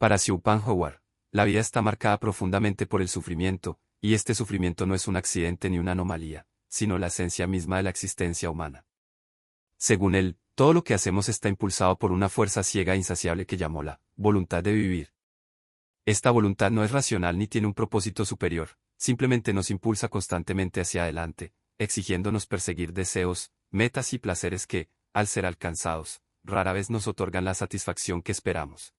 Para Schopenhauer, la vida está marcada profundamente por el sufrimiento, y este sufrimiento no es un accidente ni una anomalía, sino la esencia misma de la existencia humana. Según él, todo lo que hacemos está impulsado por una fuerza ciega e insaciable que llamó la voluntad de vivir. Esta voluntad no es racional ni tiene un propósito superior, simplemente nos impulsa constantemente hacia adelante, exigiéndonos perseguir deseos, metas y placeres que, al ser alcanzados, rara vez nos otorgan la satisfacción que esperamos.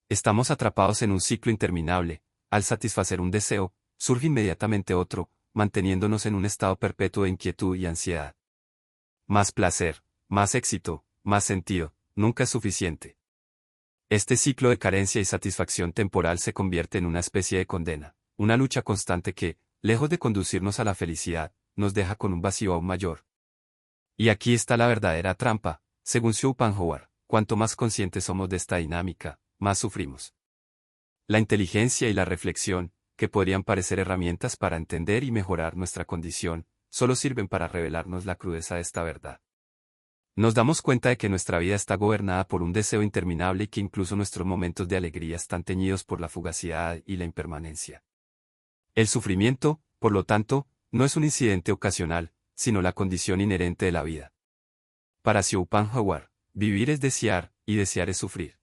Estamos atrapados en un ciclo interminable. Al satisfacer un deseo, surge inmediatamente otro, manteniéndonos en un estado perpetuo de inquietud y ansiedad. Más placer, más éxito, más sentido, nunca es suficiente. Este ciclo de carencia y satisfacción temporal se convierte en una especie de condena, una lucha constante que, lejos de conducirnos a la felicidad, nos deja con un vacío aún mayor. Y aquí está la verdadera trampa, según Schopenhauer, cuanto más conscientes somos de esta dinámica, más sufrimos. La inteligencia y la reflexión, que podrían parecer herramientas para entender y mejorar nuestra condición, solo sirven para revelarnos la crudeza de esta verdad. Nos damos cuenta de que nuestra vida está gobernada por un deseo interminable y que incluso nuestros momentos de alegría están teñidos por la fugacidad y la impermanencia. El sufrimiento, por lo tanto, no es un incidente ocasional, sino la condición inherente de la vida. Para Schopenhauer, vivir es desear, y desear es sufrir.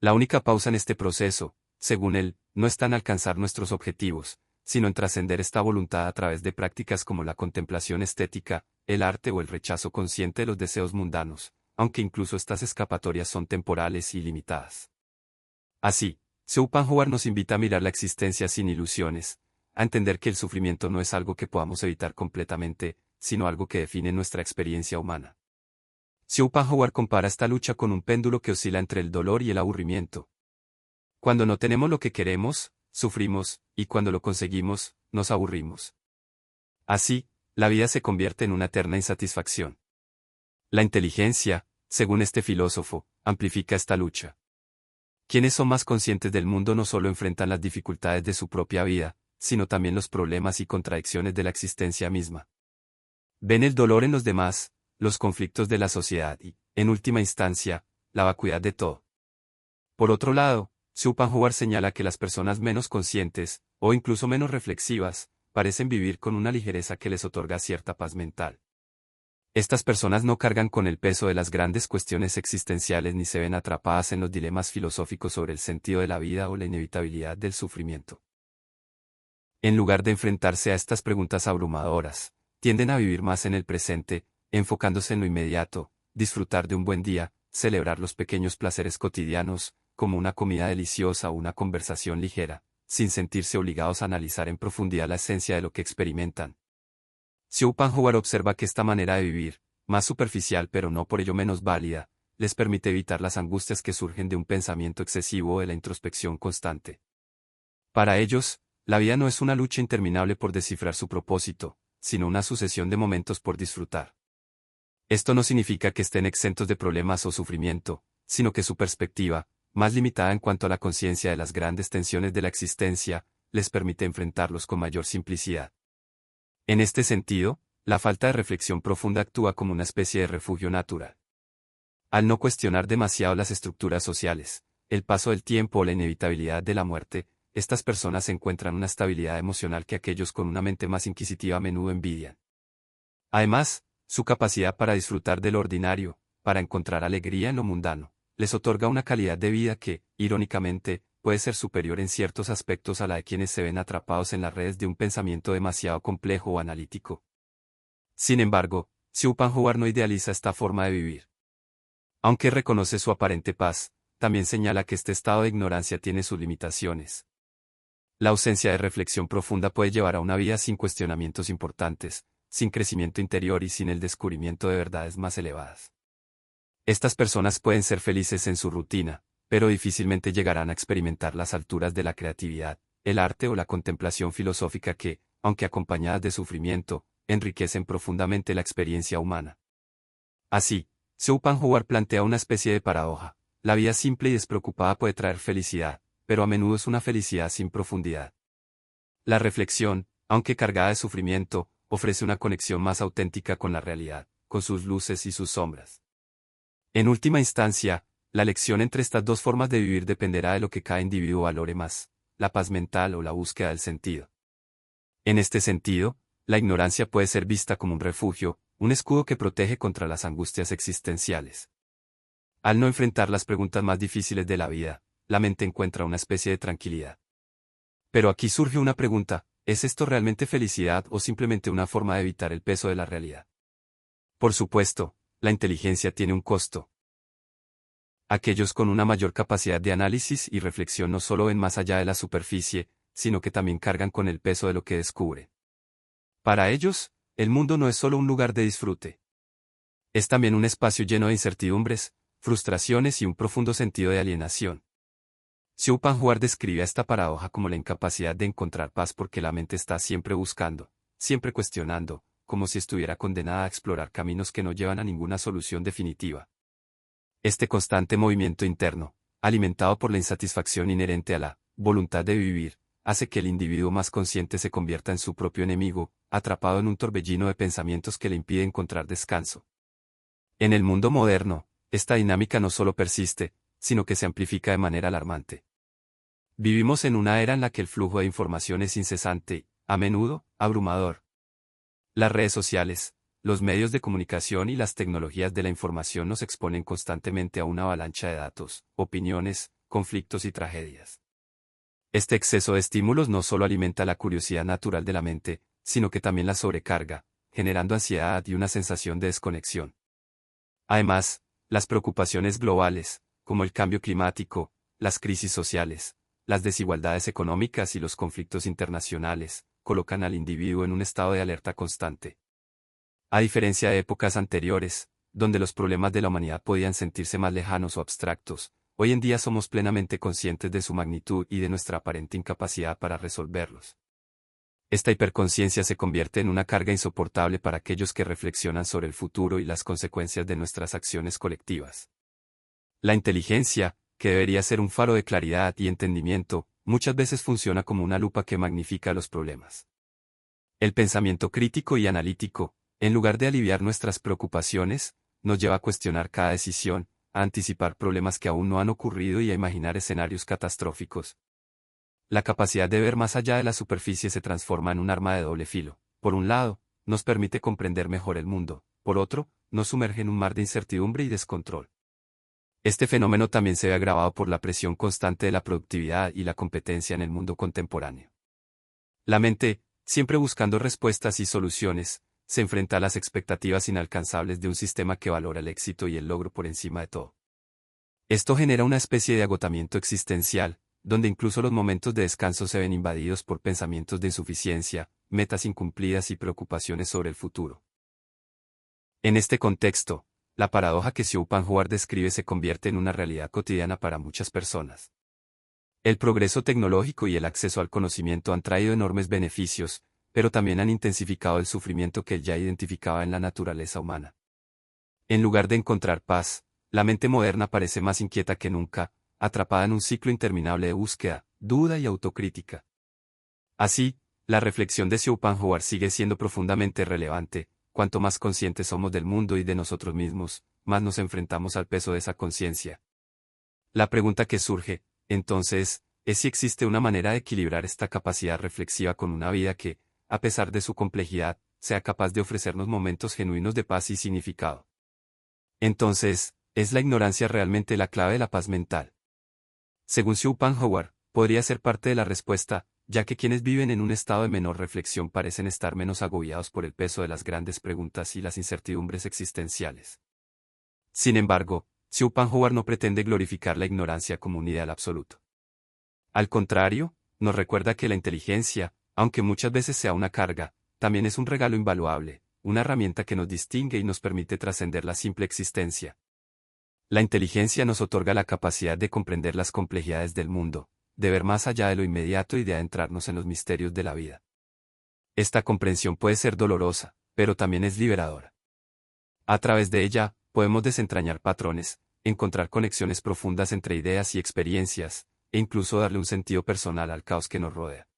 La única pausa en este proceso, según él, no está en alcanzar nuestros objetivos, sino en trascender esta voluntad a través de prácticas como la contemplación estética, el arte o el rechazo consciente de los deseos mundanos, aunque incluso estas escapatorias son temporales y limitadas. Así, Schopenhauer nos invita a mirar la existencia sin ilusiones, a entender que el sufrimiento no es algo que podamos evitar completamente, sino algo que define nuestra experiencia humana. Schopenhauer compara esta lucha con un péndulo que oscila entre el dolor y el aburrimiento. Cuando no tenemos lo que queremos, sufrimos, y cuando lo conseguimos, nos aburrimos. Así, la vida se convierte en una eterna insatisfacción. La inteligencia, según este filósofo, amplifica esta lucha. Quienes son más conscientes del mundo no solo enfrentan las dificultades de su propia vida, sino también los problemas y contradicciones de la existencia misma. Ven el dolor en los demás, los conflictos de la sociedad y, en última instancia, la vacuidad de todo. Por otro lado, Schopenhauer señala que las personas menos conscientes, o incluso menos reflexivas, parecen vivir con una ligereza que les otorga cierta paz mental. Estas personas no cargan con el peso de las grandes cuestiones existenciales ni se ven atrapadas en los dilemas filosóficos sobre el sentido de la vida o la inevitabilidad del sufrimiento. En lugar de enfrentarse a estas preguntas abrumadoras, tienden a vivir más en el presente, enfocándose en lo inmediato, disfrutar de un buen día, celebrar los pequeños placeres cotidianos, como una comida deliciosa o una conversación ligera, sin sentirse obligados a analizar en profundidad la esencia de lo que experimentan. Schopenhauer observa que esta manera de vivir, más superficial pero no por ello menos válida, les permite evitar las angustias que surgen de un pensamiento excesivo o de la introspección constante. Para ellos, la vida no es una lucha interminable por descifrar su propósito, sino una sucesión de momentos por disfrutar. Esto no significa que estén exentos de problemas o sufrimiento, sino que su perspectiva, más limitada en cuanto a la conciencia de las grandes tensiones de la existencia, les permite enfrentarlos con mayor simplicidad. En este sentido, la falta de reflexión profunda actúa como una especie de refugio natural. Al no cuestionar demasiado las estructuras sociales, el paso del tiempo o la inevitabilidad de la muerte, estas personas encuentran una estabilidad emocional que aquellos con una mente más inquisitiva a menudo envidian. Además, su capacidad para disfrutar de lo ordinario, para encontrar alegría en lo mundano, les otorga una calidad de vida que, irónicamente, puede ser superior en ciertos aspectos a la de quienes se ven atrapados en las redes de un pensamiento demasiado complejo o analítico. Sin embargo, Schopenhauer no idealiza esta forma de vivir. Aunque reconoce su aparente paz, también señala que este estado de ignorancia tiene sus limitaciones. La ausencia de reflexión profunda puede llevar a una vida sin cuestionamientos importantes, sin crecimiento interior y sin el descubrimiento de verdades más elevadas. Estas personas pueden ser felices en su rutina, pero difícilmente llegarán a experimentar las alturas de la creatividad, el arte o la contemplación filosófica que, aunque acompañadas de sufrimiento, enriquecen profundamente la experiencia humana. Así, Schopenhauer plantea una especie de paradoja. La vida simple y despreocupada puede traer felicidad, pero a menudo es una felicidad sin profundidad. La reflexión, aunque cargada de sufrimiento, ofrece una conexión más auténtica con la realidad, con sus luces y sus sombras. En última instancia, La elección entre estas dos formas de vivir dependerá de lo que cada individuo valore más, la paz mental o la búsqueda del sentido. En este sentido, la ignorancia puede ser vista como un refugio, un escudo que protege contra las angustias existenciales. Al no enfrentar las preguntas más difíciles de la vida, la mente encuentra una especie de tranquilidad. Pero aquí surge una pregunta: ¿es esto realmente felicidad o simplemente una forma de evitar el peso de la realidad? Por supuesto, la inteligencia tiene un costo. Aquellos con una mayor capacidad de análisis y reflexión no solo ven más allá de la superficie, sino que también cargan con el peso de lo que descubre. Para ellos, el mundo no es solo un lugar de disfrute. Es también un espacio lleno de incertidumbres, frustraciones y un profundo sentido de alienación. Xiu Panhuar describe a esta paradoja como la incapacidad de encontrar paz porque la mente está siempre buscando, siempre cuestionando, como si estuviera condenada a explorar caminos que no llevan a ninguna solución definitiva. Este constante movimiento interno, alimentado por la insatisfacción inherente a la voluntad de vivir, hace que el individuo más consciente se convierta en su propio enemigo, atrapado en un torbellino de pensamientos que le impide encontrar descanso. En el mundo moderno, esta dinámica no solo persiste, sino que se amplifica de manera alarmante. Vivimos en una era en la que el flujo de información es incesante y, a menudo, abrumador. Las redes sociales, los medios de comunicación y las tecnologías de la información nos exponen constantemente a una avalancha de datos, opiniones, conflictos y tragedias. Este exceso de estímulos no solo alimenta la curiosidad natural de la mente, sino que también la sobrecarga, generando ansiedad y una sensación de desconexión. Además, las preocupaciones globales, como el cambio climático, las crisis sociales, las desigualdades económicas y los conflictos internacionales, colocan al individuo en un estado de alerta constante. A diferencia de épocas anteriores, donde los problemas de la humanidad podían sentirse más lejanos o abstractos, hoy en día somos plenamente conscientes de su magnitud y de nuestra aparente incapacidad para resolverlos. Esta hiperconciencia se convierte en una carga insoportable para aquellos que reflexionan sobre el futuro y las consecuencias de nuestras acciones colectivas. La inteligencia, que debería ser un faro de claridad y entendimiento, muchas veces funciona como una lupa que magnifica los problemas. El pensamiento crítico y analítico, en lugar de aliviar nuestras preocupaciones, nos lleva a cuestionar cada decisión, a anticipar problemas que aún no han ocurrido y a imaginar escenarios catastróficos. La capacidad de ver más allá de la superficie se transforma en un arma de doble filo. Por un lado, nos permite comprender mejor el mundo, por otro, nos sumerge en un mar de incertidumbre y descontrol. Este fenómeno también se ve agravado por la presión constante de la productividad y la competencia en el mundo contemporáneo. La mente, siempre buscando respuestas y soluciones, se enfrenta a las expectativas inalcanzables de un sistema que valora el éxito y el logro por encima de todo. Esto genera una especie de agotamiento existencial, donde incluso los momentos de descanso se ven invadidos por pensamientos de insuficiencia, metas incumplidas y preocupaciones sobre el futuro. En este contexto, la paradoja que Xiu Panhuar describe se convierte en una realidad cotidiana para muchas personas. El progreso tecnológico y el acceso al conocimiento han traído enormes beneficios, pero también han intensificado el sufrimiento que él ya identificaba en la naturaleza humana. En lugar de encontrar paz, la mente moderna parece más inquieta que nunca, atrapada en un ciclo interminable de búsqueda, duda y autocrítica. Así, la reflexión de Xiu Panhuar sigue siendo profundamente relevante. Cuanto más conscientes somos del mundo y de nosotros mismos, más nos enfrentamos al peso de esa conciencia. La pregunta que surge, entonces, es si existe una manera de equilibrar esta capacidad reflexiva con una vida que, a pesar de su complejidad, sea capaz de ofrecernos momentos genuinos de paz y significado. Entonces, ¿es la ignorancia realmente la clave de la paz mental? Según Xiu Panhuar, podría ser parte de la respuesta, ya que quienes viven en un estado de menor reflexión parecen estar menos agobiados por el peso de las grandes preguntas y las incertidumbres existenciales. Sin embargo, Xiu Panhuar no pretende glorificar la ignorancia como un ideal absoluto. Al contrario, nos recuerda que la inteligencia, aunque muchas veces sea una carga, también es un regalo invaluable, una herramienta que nos distingue y nos permite trascender la simple existencia. La inteligencia nos otorga la capacidad de comprender las complejidades del mundo, de ver más allá de lo inmediato y de adentrarnos en los misterios de la vida. Esta comprensión puede ser dolorosa, pero también es liberadora. A través de ella, podemos desentrañar patrones, encontrar conexiones profundas entre ideas y experiencias, e incluso darle un sentido personal al caos que nos rodea.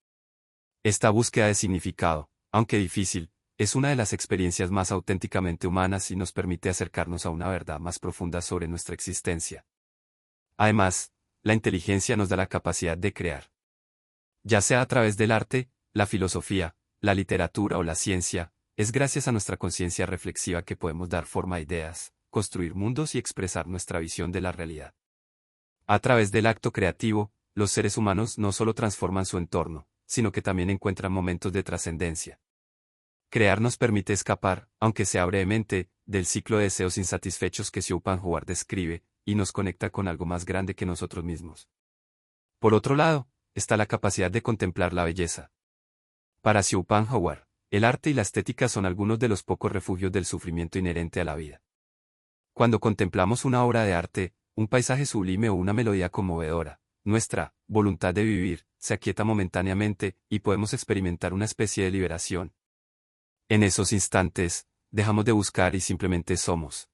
Esta búsqueda de significado, aunque difícil, es una de las experiencias más auténticamente humanas y nos permite acercarnos a una verdad más profunda sobre nuestra existencia. Además, la inteligencia nos da la capacidad de crear. Ya sea a través del arte, la filosofía, la literatura o la ciencia, es gracias a nuestra conciencia reflexiva que podemos dar forma a ideas, construir mundos y expresar nuestra visión de la realidad. A través del acto creativo, los seres humanos no solo transforman su entorno, sino que también encuentran momentos de trascendencia. Crear nos permite escapar, aunque sea brevemente, del ciclo de deseos insatisfechos que Schopenhauer describe, y nos conecta con algo más grande que nosotros mismos. Por otro lado, está la capacidad de contemplar la belleza. Para Schopenhauer, el arte y la estética son algunos de los pocos refugios del sufrimiento inherente a la vida. Cuando contemplamos una obra de arte, un paisaje sublime o una melodía conmovedora, nuestra voluntad de vivir se aquieta momentáneamente y podemos experimentar una especie de liberación. En esos instantes, dejamos de buscar y simplemente somos.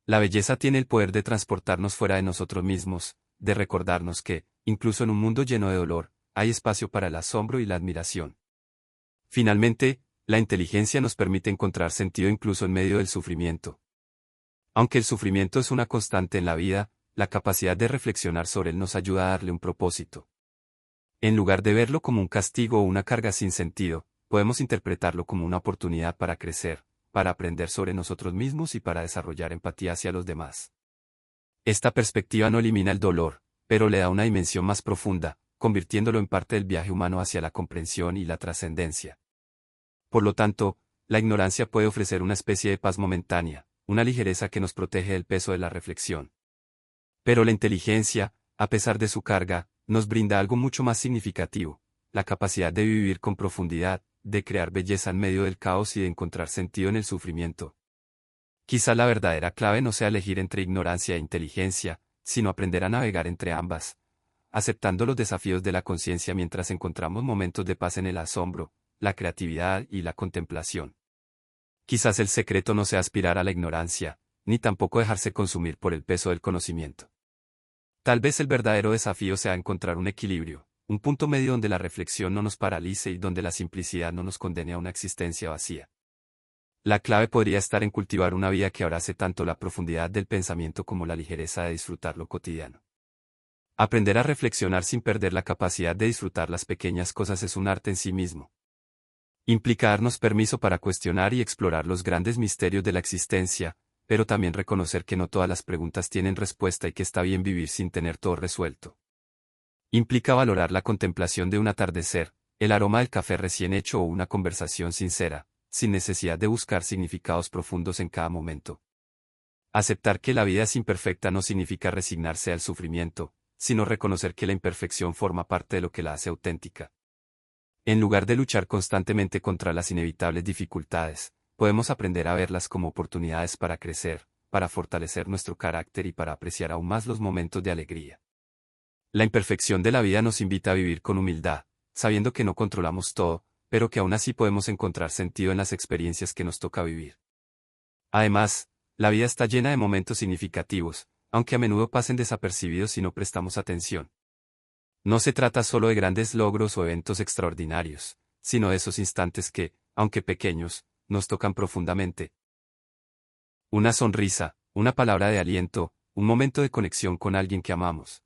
La belleza tiene el poder de transportarnos fuera de nosotros mismos, de recordarnos que, incluso en un mundo lleno de dolor, hay espacio para el asombro y la admiración. Finalmente, la inteligencia nos permite encontrar sentido incluso en medio del sufrimiento. Aunque el sufrimiento es una constante en la vida, la capacidad de reflexionar sobre él nos ayuda a darle un propósito. En lugar de verlo como un castigo o una carga sin sentido, podemos interpretarlo como una oportunidad para crecer, para aprender sobre nosotros mismos y para desarrollar empatía hacia los demás. Esta perspectiva no elimina el dolor, pero le da una dimensión más profunda, convirtiéndolo en parte del viaje humano hacia la comprensión y la trascendencia. Por lo tanto, la ignorancia puede ofrecer una especie de paz momentánea, una ligereza que nos protege del peso de la reflexión. Pero la inteligencia, a pesar de su carga, nos brinda algo mucho más significativo, la capacidad de vivir con profundidad, de crear belleza en medio del caos y de encontrar sentido en el sufrimiento. Quizá la verdadera clave no sea elegir entre ignorancia e inteligencia, sino aprender a navegar entre ambas, aceptando los desafíos de la conciencia mientras encontramos momentos de paz en el asombro, la creatividad y la contemplación. Quizás el secreto no sea aspirar a la ignorancia, ni tampoco dejarse consumir por el peso del conocimiento. Tal vez el verdadero desafío sea encontrar un equilibrio, un punto medio donde la reflexión no nos paralice y donde la simplicidad no nos condene a una existencia vacía. La clave podría estar en cultivar una vida que abrace tanto la profundidad del pensamiento como la ligereza de disfrutar lo cotidiano. Aprender a reflexionar sin perder la capacidad de disfrutar las pequeñas cosas es un arte en sí mismo. Implica darnos permiso para cuestionar y explorar los grandes misterios de la existencia, pero también reconocer que no todas las preguntas tienen respuesta y que está bien vivir sin tener todo resuelto. Implica valorar la contemplación de un atardecer, el aroma del café recién hecho o una conversación sincera, sin necesidad de buscar significados profundos en cada momento. Aceptar que la vida es imperfecta no significa resignarse al sufrimiento, sino reconocer que la imperfección forma parte de lo que la hace auténtica. En lugar de luchar constantemente contra las inevitables dificultades, podemos aprender a verlas como oportunidades para crecer, para fortalecer nuestro carácter y para apreciar aún más los momentos de alegría. La imperfección de la vida nos invita a vivir con humildad, sabiendo que no controlamos todo, pero que aún así podemos encontrar sentido en las experiencias que nos toca vivir. Además, la vida está llena de momentos significativos, aunque a menudo pasen desapercibidos si no prestamos atención. No se trata solo de grandes logros o eventos extraordinarios, sino de esos instantes que, aunque pequeños, nos tocan profundamente. Una sonrisa, una palabra de aliento, un momento de conexión con alguien que amamos.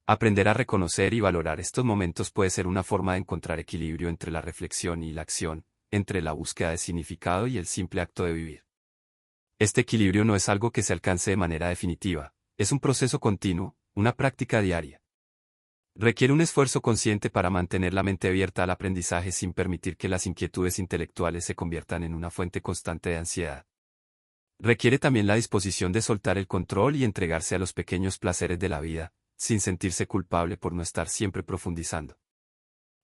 Aprender a reconocer y valorar estos momentos puede ser una forma de encontrar equilibrio entre la reflexión y la acción, entre la búsqueda de significado y el simple acto de vivir. Este equilibrio no es algo que se alcance de manera definitiva, es un proceso continuo, una práctica diaria. Requiere un esfuerzo consciente para mantener la mente abierta al aprendizaje sin permitir que las inquietudes intelectuales se conviertan en una fuente constante de ansiedad. Requiere también la disposición de soltar el control y entregarse a los pequeños placeres de la vida, sin sentirse culpable por no estar siempre profundizando.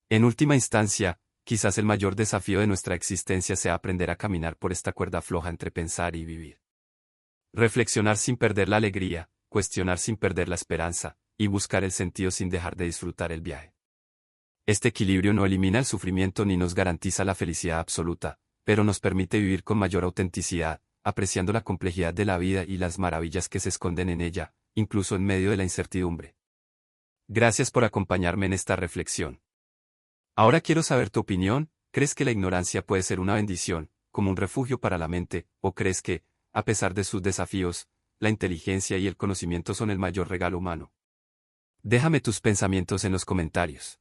En última instancia, quizás el mayor desafío de nuestra existencia sea aprender a caminar por esta cuerda floja entre pensar y vivir. Reflexionar sin perder la alegría, cuestionar sin perder la esperanza, y buscar el sentido sin dejar de disfrutar el viaje. Este equilibrio no elimina el sufrimiento ni nos garantiza la felicidad absoluta, pero nos permite vivir con mayor autenticidad, apreciando la complejidad de la vida y las maravillas que se esconden en ella, incluso en medio de la incertidumbre. Gracias por acompañarme en esta reflexión. Ahora quiero saber tu opinión. ¿Crees que la ignorancia puede ser una bendición, como un refugio para la mente, o crees que, a pesar de sus desafíos, la inteligencia y el conocimiento son el mayor regalo humano. Déjame tus pensamientos en los comentarios.